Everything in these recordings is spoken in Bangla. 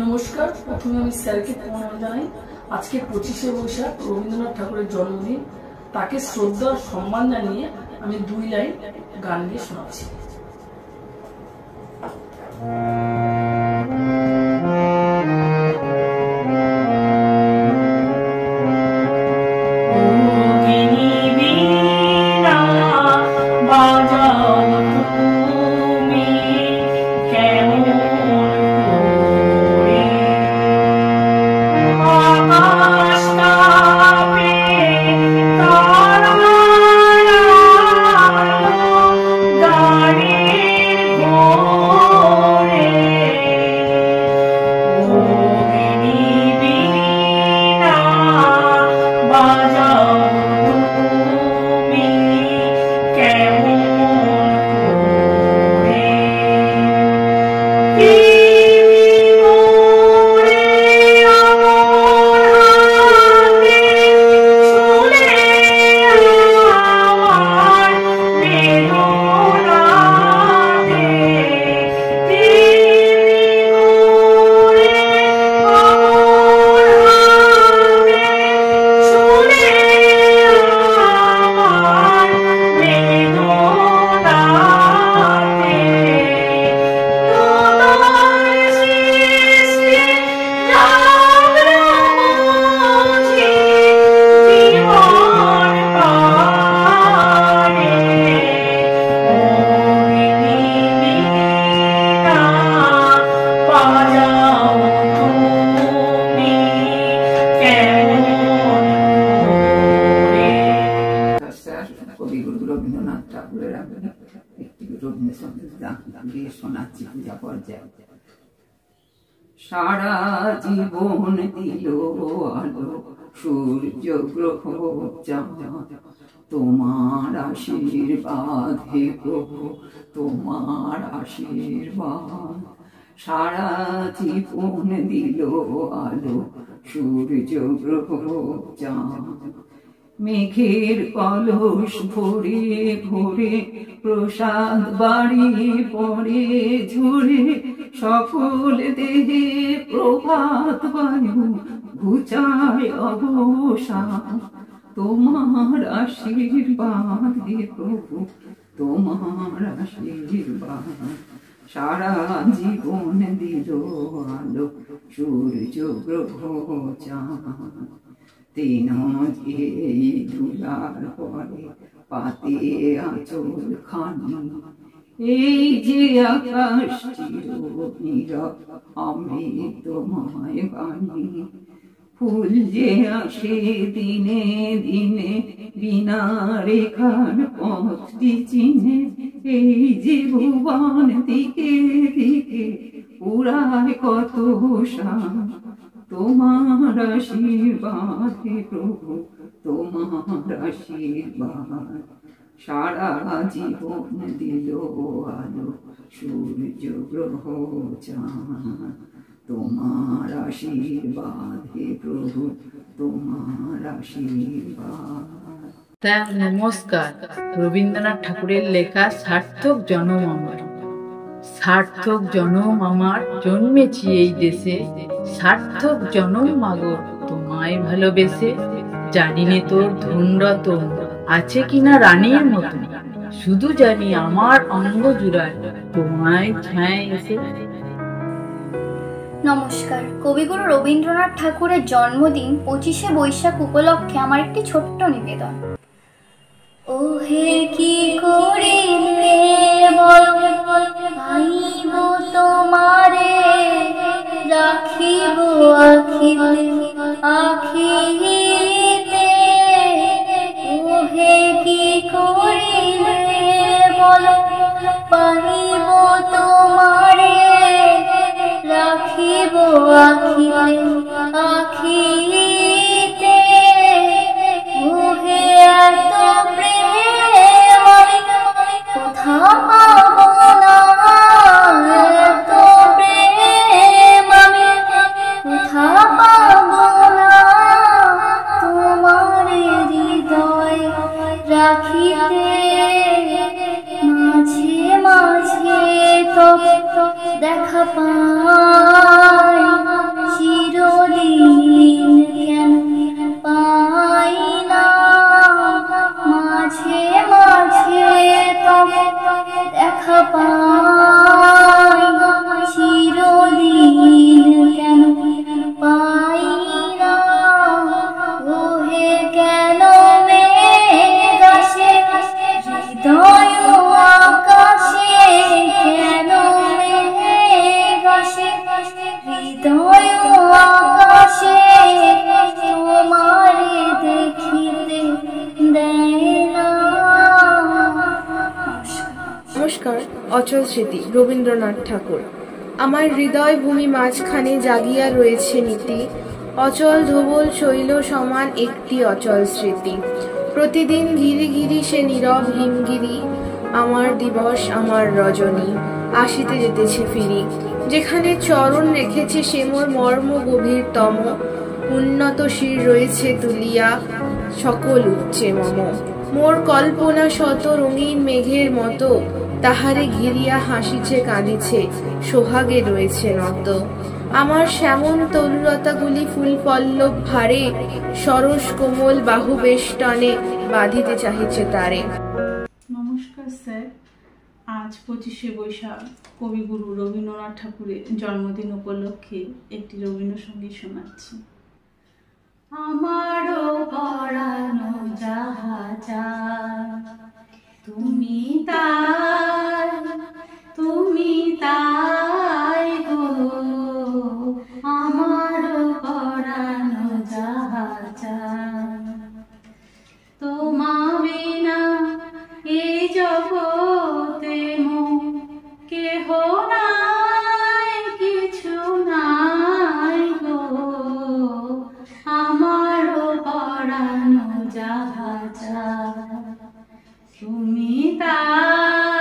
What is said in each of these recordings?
নমস্কার। প্রথমে আমি স্যারকে প্রণাম জানাই। আজকে 25শে বৈশাখ রবীন্দ্রনাথ ঠাকুরের জন্মদিন। তাকে শ্রদ্ধা আর সম্মান জানিয়ে আমি 2 লাইন গান গিয়ে শোনাচ্ছি। কবিগুরু রবীন্দ্রনাথ ঠাকুরের একটি রবীন্দ্রসঙ্গীত গান দিয়ে শোনাচ্ছি পূজা পর্যায়ে। সারা জীবন দিল আলো সূর্য গ্রহ চাঁদ, তোমার আশীর্বাদ হে প্রভু, তোমার আশীর্বাদ। সারা জীবন দিল আলো সূর্য গ্রহ চাঁদ, মেঘের কলস ভরে ভরে প্রসাদ বাড়ি পড়ে ঝরে, সকল দেহে প্রভাত বায়ু ঘুচায় অবসান। তোমার আশীর্বাদ হে প্রভু, তোমার আশীর্বাদ। সারা জীবন দিল আলো সূর্য গ্রহ চাঁদ। তিন এই ধুলার পরে পাতে আঁচল খানি, এই যে আকাশ চির নীরব আমি তোমায় বাণী। ফুল যে আসে দিনে দিনে বিনা রেখার পথটি চিনে, এই যে ভুবন দিকে দিকে উড়ায় কত শান। তোমার আশীর্বাদে প্রভু তোমার আশীর্বাদ, সারা জীবন দিল আলো সূর্য গ্রহ চাঁদ। তোমার আশীর্বাদ হে প্রভু তোমার আশীর্বাদ। নমস্কার। রবীন্দ্রনাথ ঠাকুরের লেখা সার্থক জনম আমার। সার্থক জনম আমার জন্মেছি এই দেশে, সার্থক জনম মাগো তোমায় ভালোবেসে। জানিনে তোর ধনরতন আছে কিনা রানীর মতন, শুধু জানি আমার অঙ্গ জুড়ায় তোমায় ছায় এসে। নমস্কার। কবিগুরু রবীন্দ্রনাথ ঠাকুরের জন্মদিন 25শে বৈশাখ উপলক্ষে আমার একটি ছোট্ট নিবেদন। ও হে কি করিলে পাইব তোমারে, রাখিব আখিতে আখিতে। ও হে কি করিলে পাইব তোমারে, রাখিব আখিতে আখিতে। মোহে এত প্রেম কোথা পাবো না, এত প্রেম আমি কোথা পাবো না। তোমার হৃদয় রাখিতে মাঝে মাঝে তবে দেখা পাই, চিরদিন কেন পাই না। মাঝে মাঝে তবে দেখা পাই, চিরদিন কেন পাই না। ওহে কেন মেঘ আসে হৃদয় আকাশে, কেন মেঘ আসে হৃদয় আকাশে, তোমারে দেখিতে দেয় না। নমস্কার। অচল স্মৃতি রবীন্দ্রনাথ ঠাকুর। আমার হৃদয় ভূমি মাঝখানে জাগিয়া রয়েছে নীতি, অচল ধবল শৈল সমান একটি অচল স্মৃতি। প্রতিদিন ঘিরি ঘিরি সে নীরব হিমগিরি, আমার দিবস আমার রজনী আসিতে যেতেছে ফিরি। যেখানে চরণ রেখেছে সে মোর মর্ম গভীরতম, উন্নত শির রয়েছে তুলিয়া সকল উচ্চে মম। মোর কল্পনা শত রঙিন মেঘের মতো, তাহারে ঘিরিয়া হাসিছে কাঁদিছে সোহাগে রয়েছে নত। আমার শ্যামন তরুলতাগুলি ফুল পল্লব ভারে, সরস কোমল বাহু বেষ্টনে বাঁধিতে চাহিছে তারে। নমস্কার স্যার। আজ 25শে বৈশাখ কবিগুরু রবীন্দ্রনাথ ঠাকুরের জন্মদিন উপলক্ষে একটি রবীন্দ্রসঙ্গীত শোনাচ্ছি। আমারও পরানো যাহা চায়, তুমি তাই তুমি তাই গো। আমারও পরানো যাহা চায়, তোমা বিনা এই জগতে মোর কেহ নাই, কিছু নাই গো। আমারও পরানো যাহা চায়, তুমি তাই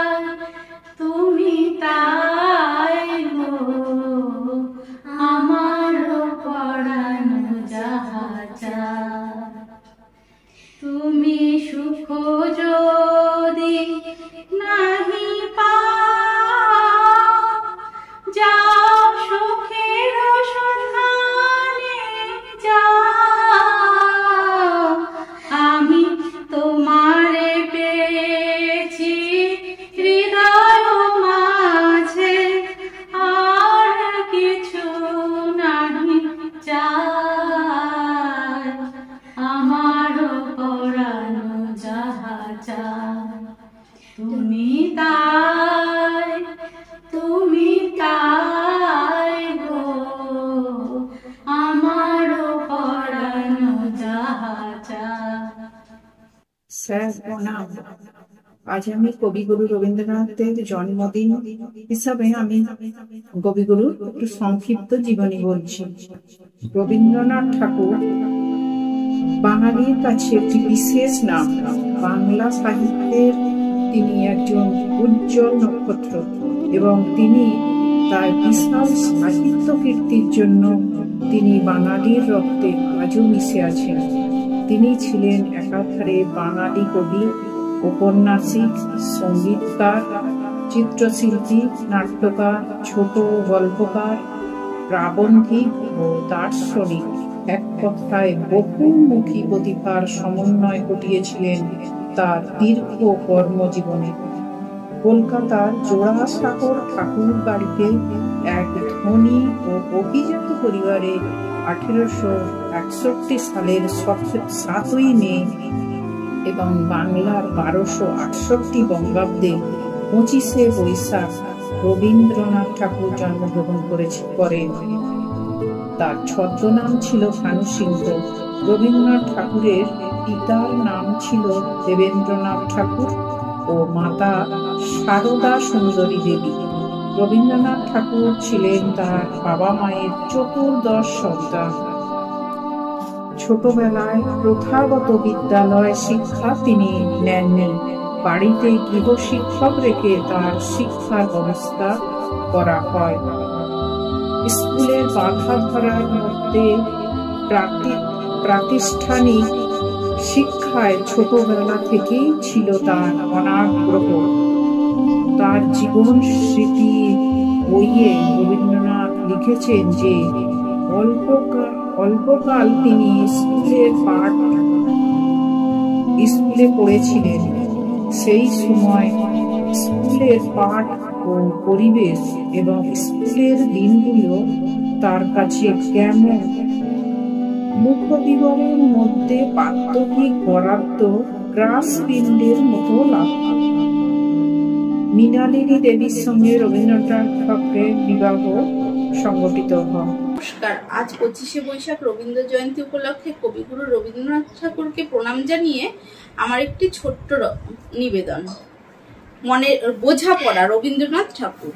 স্যার প্রণাম। আজ আমি কবিগুরু রবীন্দ্রনাথের জন্মদিন হিসাবে আমি কবিগুরুর একটু সংক্ষিপ্ত জীবনী বলছি। রবীন্দ্রনাথ ঠাকুর বাঙালির কাছে একটি বিশেষ নাম। বাংলা সাহিত্যের তিনি একজন উজ্জ্বল নক্ষত্র এবং তিনি তার বিশাল সাহিত্য কীর্তির জন্য তিনি বাঙালির রক্তে আজও মিশে আছেন। তিনি ছিলেন একাধারে বাঙালি কবি, ঔপন্যাসিক, সঙ্গীতকার, চিত্রশিল্পী, নাট্যকার, ছোট গল্পকার, প্রাবন্ধিক ও দার্শনিক। এক কথায় বহুমুখী প্রতিভার সমন্বয় ঘটিয়েছিলেন তার দীর্ঘ কর্মজীবনে। কলকাতার জোড়াসাঁকোর ঠাকুর বাড়িতে এক ধনী ও অভিজাত পরিবারে 1861 সালের 7ই মে এবং বাংলার 1268 বঙ্গাব্দে 25শে বৈশাখ রবীন্দ্রনাথ ঠাকুর জন্মগ্রহণ করেন। তার ছদ্মনাম ছিল ভানু সিংহ। রবীন্দ্রনাথ ঠাকুরের পিতার নাম ছিল দেবেন্দ্রনাথ ঠাকুর ও মাতা সারদা সুন্দরী দেবী। রবীন্দ্রনাথ ঠাকুর ছিলেন তার বাবা মায়ের চতুর্দশ সন্তান। ছোটবেলায় প্রথাগত বিদ্যালয় শিক্ষা তিনি নেননি। বাড়িতে গৃহশিক্ষক রেখে তার শিক্ষার ব্যবস্থা করা হয়। স্কুলের বাধা ধরার মধ্যে প্রাতিষ্ঠানিক শিক্ষায় ছোটবেলা থেকেই ছিল তার অনাগ্রহ। তার জীবন স্মৃতি বইয়ে রবীন্দ্রনাথ লিখেছেন যে অল্পকাল তিনি স্কুলে পড়েছিলেন। সেই সময় স্কুলের পাঠ ও পরিবেশ এবং স্কুলের দিনগুলো তার কাছে কেমন মুখবিবরের মধ্যে প্রাত্যহিক বরাদ্দ গ্রাসপিণ্ডের মতো লাগত। মৃণালিনী দেবীর সঙ্গে রবীন্দ্রনাথ ঠাকুরের বিবাহ সংগঠিত হয়। নমস্কার। আজ 25শে বৈশাখ রবীন্দ্র জয়ন্তী উপলক্ষে কবিগুরু রবীন্দ্রনাথ ঠাকুরকে প্রণাম জানিয়ে আমার একটি ছোট্ট নিবেদন। মনের বোঝাপড়া। রবীন্দ্রনাথ ঠাকুর।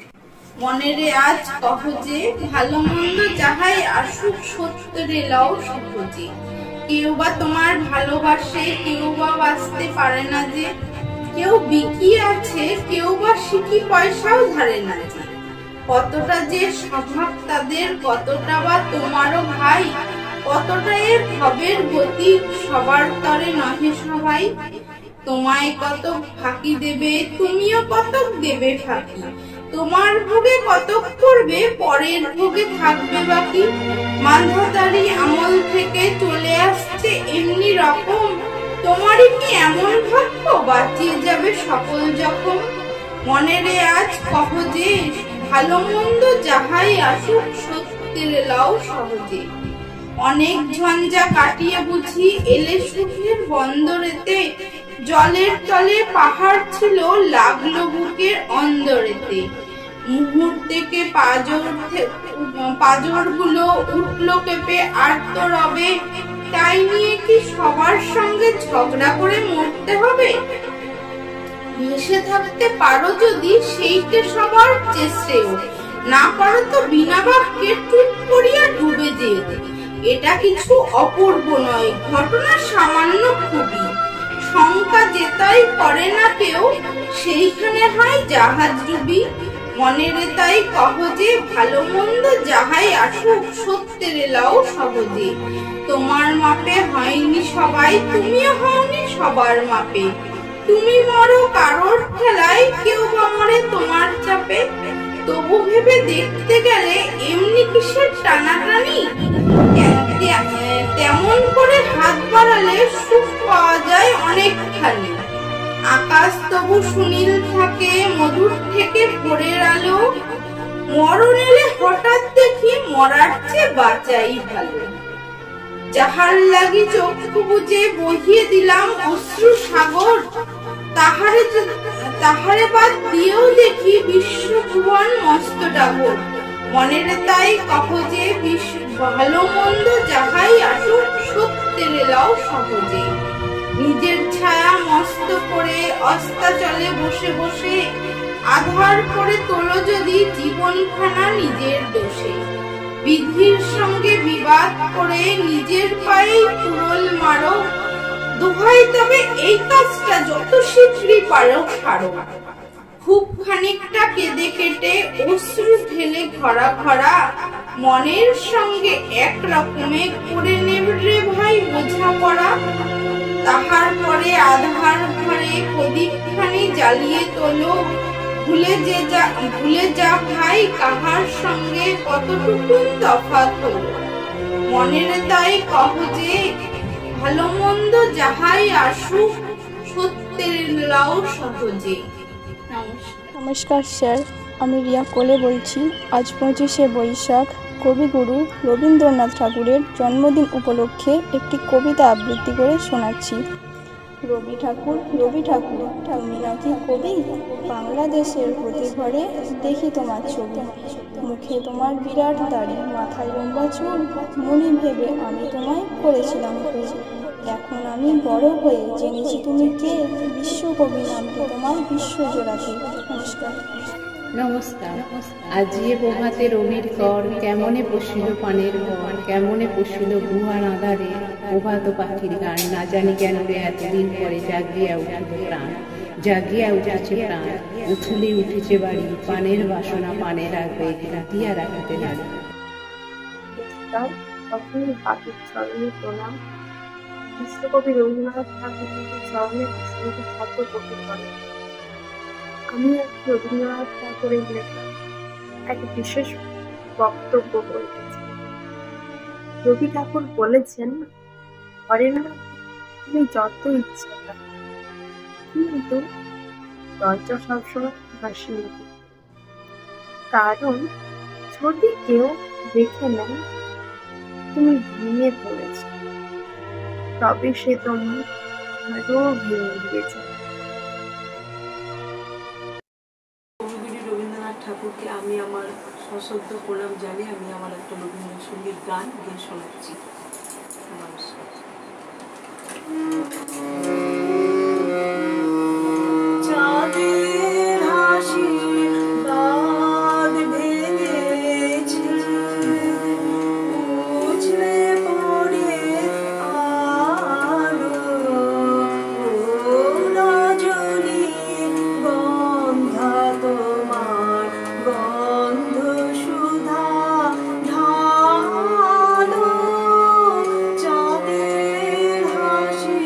মনেরে আজ কহ যে ভালো মন্দ যাহাই আসুক সত্যরে লাও সহজে। কেউ বা তোমার ভালোবাসে, কেউ বা বাঁচতে পারে না যে। কেউ বিকি আছে, কেউ বা শিখি পয়সাও ধারে না যে। কতটা যে স্বভাব তাদের, কতটা বা তোমারও ভাই। কতটা এর ভবের গতি, সবার তরে নহে সবাই। তোমায় কত ফাঁকি দেবে, তুমিও কতক দেবে ফাঁকি। তোমার ভোগে কতক করবে, পরের ভোগে থাকবে বাকি। মান্ধাতারি আমল থেকে চলে আসছে এমনি রকম। তোমারই কি এমন ভাগ্য, বাঁচিয়ে যাবে সকল জখম। মনেরে আজ কহ যে ভালো মন্দ যাহাই আসুক সত্যের লাও সহজে। অনেক ঝঞ্ঝা কাটিয়ে বুঝি এলে সুখের বন্দরেতে। জলের তলে পাহাড় ছিল, লাগলো বুকের অন্দরেতে। মুহূর্তেকে পাজর গুলো উঠলো কেঁপে আর্ত রবে। তাই নিয়ে কি সবার সঙ্গে ঝগড়া করে মরতে হবে? ভেসে থাকতে পারো যদি সেইটে সবার চেষ্টেও, না পারো তো বিনা বাক্যে টুট করিয়া ডুবে যেও। এটা কিছু অপূর্ব নয়, ঘটনা সামান্য খুবই। শঙ্কা যেতাই করে না কেউ, সেইখানে হয় জাহাজ ডুবি। মনেরে তাই কহ যে ভালো মন্দ যাহাই আসুক সত্যের লাও সহজে। তোমার মাপে হয়নি সবাই, তুমিও হওনি সবার মাপে। তুমি মরো কারোর খেলায়, কেউ বা মরে তোমার চাপে। তবু ভেবে দেখতে গেলে এমনি কিসের টানাটানি। তেমন করে হাত বাড়ালে সুখ পাওয়া যায় অনেকখানি। আকাশ তবু সুনীল থাকে, মধুর থেকে ভোরের আলো। মরণ এলে হঠাৎ দেখি মরার চেয়ে বাঁচাই ভালো। যাহার লাগি চক্ষু বুঝে বহিয়ে দিলাম অশ্রু সাগর। তাহারে বাদ দিয়েও দেখি বিশ্বভুবন মস্ত ডাগর। মনেরে তাই কহ যে ভালো মন্দ যাহাই আসুক সত্যের লাও সহজে। নিজের ছায়া মস্ত করে অস্তাচলে বসে বসে আধার করে তোলো যদি জীবনখানা নিজের দোষে। বিধির সঙ্গে বিবাদ করে নিজের পায়ে কুড়োল মারো, দোহাই তবে এই কাজটা যত শীঘ্রই পারো ছাড়ো। খুব খানিকটা কেঁদে কেটে অশ্রু ঢেলে ঘরা ঘরা মনের সঙ্গে এক রকমে করে নেবে ভাই বোঝাপড়া। তাহার পরে আধার ঘরে প্রদীপখানি জ্বালিয়ে তোলো, ভুলে যা ভাই কাহার সঙ্গে কতটুকু তফাৎ হলো। মনের তাই কহ যে ভালো মন্দ যাহাই আসুক সত্যের লাও সহজে। নমস্কার স্যার, আমি রিয়া কোলে বলছি। আজ 25শে বৈশাখ কবিগুরু রবীন্দ্রনাথ ঠাকুরের জন্মদিন উপলক্ষে একটি কবিতা আবৃত্তি করে শোনাচ্ছি। রবি ঠাকুর, তুমি নাকি কবি? বাংলাদেশের প্রতি ঘরে দেখি তোমার ছবি। মুখে তোমার বিরাট দাড়ি, মাথায় লম্বা চুল, মনে ভেবে আমি তোমায় করেছিলাম খোঁজ। এখন আমি বড় হয়ে জেনেছি তুমি কে, বিশ্বকবি নামটি তোমার বিশ্বজোড়াকে। নমস্কার। নমস্কার। আজিয়ে প্রভাতে রবির কর, কেমনে পশিল পানের ঘর, কেমনে পশিল গুহার আধারে প্রভাত পাখির গান। না জানি কেন রে এতদিন পরে জাগিয়া উঠিল প্রাণ, জাগিয়া উঠেছে প্রাণ, উঠুলে উঠেছে বাড়ি, পানের বাসনা পানে রাখবে, দিয়া রাখিতে নারী। পাখির চরণে প্রণাম। বিশ্বকবি রবীন্দ্রনাথ ঠাকুরের চরণে অসংখ্য শব্দ করতে পারে। আমি রবীন্দ্রনাথ ঠাকুরের লেখা এক বিশেষ বক্তব্য বলতে চাই। রবি ঠাকুর বলেছেন, ঘরের মধ্যে তুমি যত ইচ্ছা থাকো, কিন্তু দরজা সবসময় হাসি মুখে। কারণ যদি কেউ দেখে নেয় তুমি ভেঙে পড়েছ, তবে সে তোমার আরো ভেঙে দিয়েছে। কবিগুরু রবীন্দ্রনাথ ঠাকুরকে আমি আমার সশ্রদ্ধ প্রণাম জানিয়ে আমি আমার একটা রবীন্দ্রসঙ্গীত গান গিয়ে শোনাচ্ছি। নমস্কার। চাঁদের হাসি বাদ ভেঙেছে, উছলে পড়ে আলো, রজনী গন্ধা তোমার গন্ধ সুধা ঢালো। চাঁদের হাসি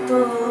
তো